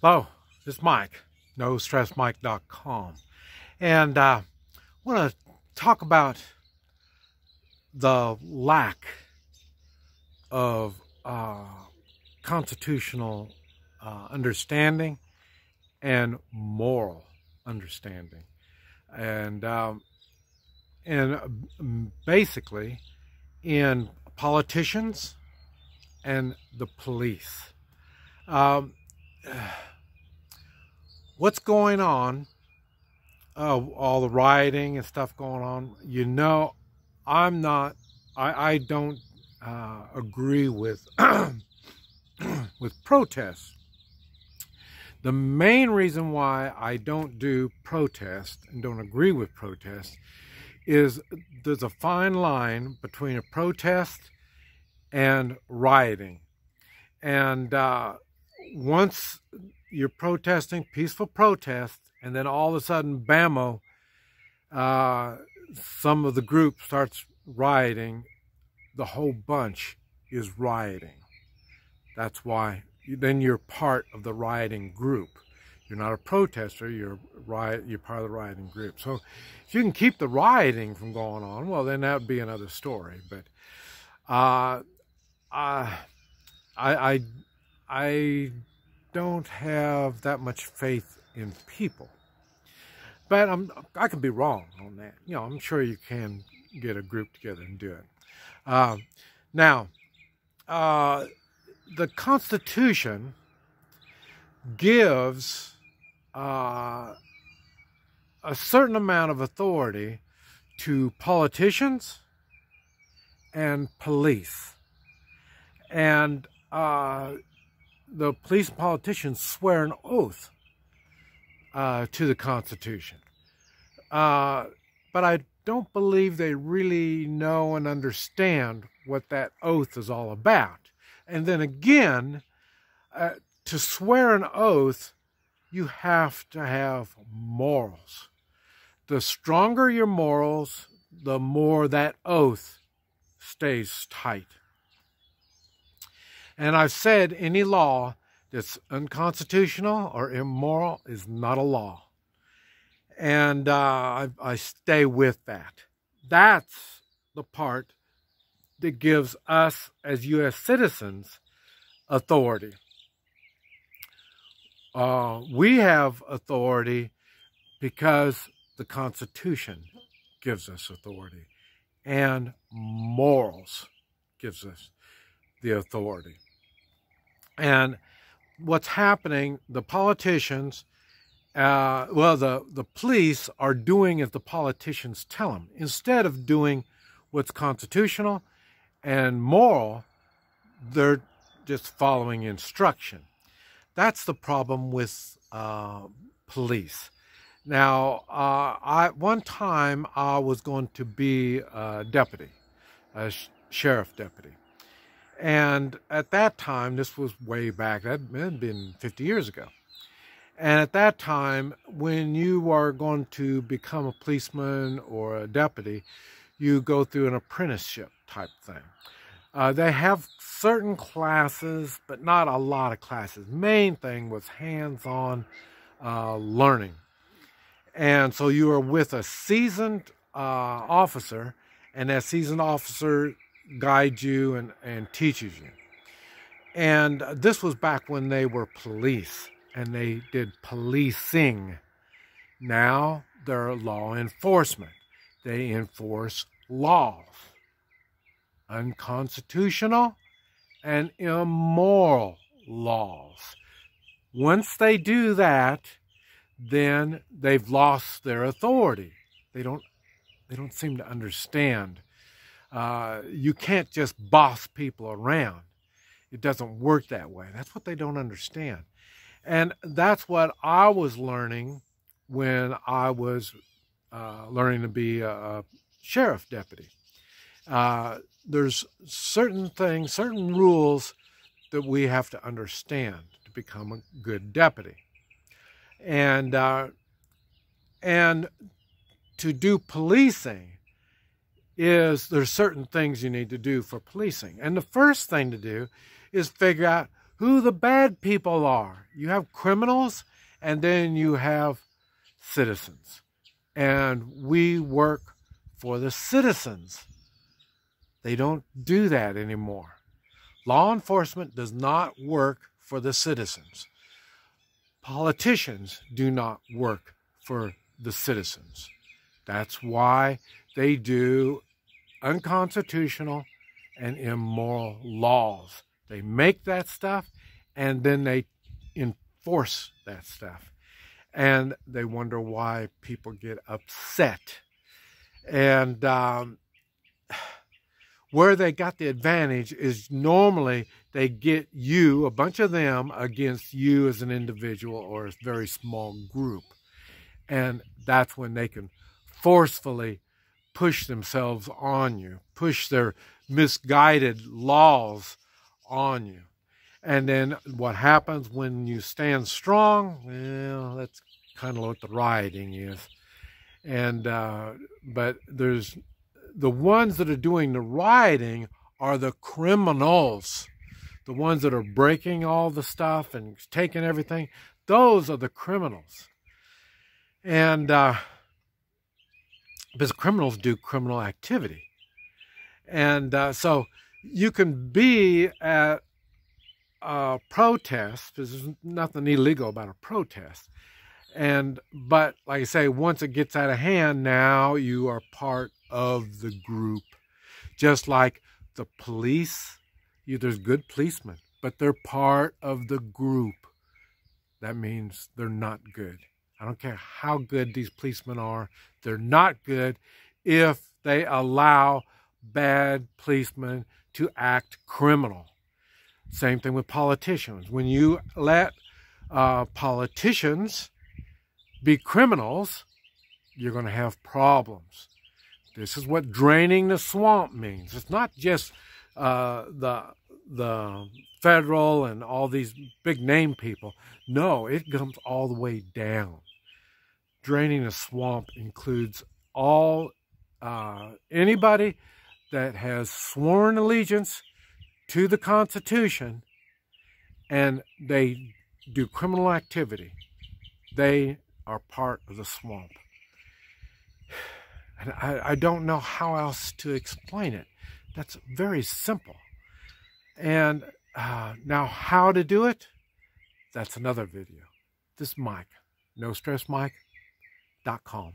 Hello, this is Mike, NoStressMike.com, and I want to talk about the lack of constitutional understanding and moral understanding, and basically in politicians and the police. What's going on, all the rioting and stuff going on, I don't agree with with protests. The main reason why I don't do protest and don't agree with protest is there's a fine line between a protest and rioting. And once you're protesting, peaceful protest, and then all of a sudden, bammo, some of the group starts rioting, the whole bunch is rioting. That's why then you're part of the rioting group. You're not a protester, you're part of the rioting group. So if you can keep the rioting from going on, well, then that would be another story. But I don't have that much faith in people. But I could be wrong on that. I'm sure you can get a group together and do it. Now, the Constitution gives a certain amount of authority to politicians and police. And the police and politicians swear an oath to the Constitution. But I don't believe they really know and understand what that oath is all about. And then again, to swear an oath, you have to have morals. The stronger your morals, the more that oath stays tight. And I've said any law that's unconstitutional or immoral is not a law. And I stay with that. That's the part that gives us as U.S. citizens authority. We have authority because the Constitution gives us authority. And morals gives us the authority. And what's happening, the politicians, the police are doing as the politicians tell them. Instead of doing what's constitutional and moral, they're just following instruction. That's the problem with police. Now, one time I was going to be a deputy, a sheriff deputy. And at that time, this was way back, that had been 50 years ago. And at that time, when you are going to become a policeman or a deputy, you go through an apprenticeship type thing. They have certain classes, but not a lot of classes. Main thing was hands-on learning. And so you are with a seasoned officer, and that seasoned officer guides you and teaches you. And this was back when they were police and they did policing. Now they're law enforcement. They enforce laws, unconstitutional and immoral laws. Once they do that, then they've lost their authority. They don't seem to understand. You can't just boss people around. It doesn't work that way. That's what they don't understand. And that's what I was learning when I was learning to be a sheriff deputy. There's certain things, certain rules that we have to understand to become a good deputy. And to do policing there's certain things you need to do for policing. And the first thing to do is figure out who the bad people are. You have criminals, and then you have citizens. And we work for the citizens. They don't do that anymore. Law enforcement does not work for the citizens. Politicians do not work for the citizens. That's why they do unconstitutional and immoral laws. They make that stuff, and then they enforce that stuff. And they wonder why people get upset. And where they got the advantage is normally they get you, a bunch of them, against you as an individual or a very small group. And that's when they can forcefully push themselves on you, push their misguided laws on you. And then what happens when you stand strong? Well, that's kind of what the rioting is. And but there's the ones that are doing the rioting are the criminals. The ones that are breaking all the stuff and taking everything, those are the criminals. And because criminals do criminal activity. And so you can be at a protest, because there's nothing illegal about a protest. But like I say, once it gets out of hand, now you are part of the group. Just like the police, there's good policemen, but they're part of the group. That means they're not good. I don't care how good these policemen are. They're not good if they allow bad policemen to act criminal. Same thing with politicians. When you let politicians be criminals, you're going to have problems. This is what draining the swamp means. It's not just the federal and all these big name people. No, it comes all the way down. Draining the swamp includes all anybody that has sworn allegiance to the Constitution and they do criminal activity. They are part of the swamp. And I don't know how else to explain it. That's very simple. And now how to do it, that's another video. This is Mike, NoStressMike.com.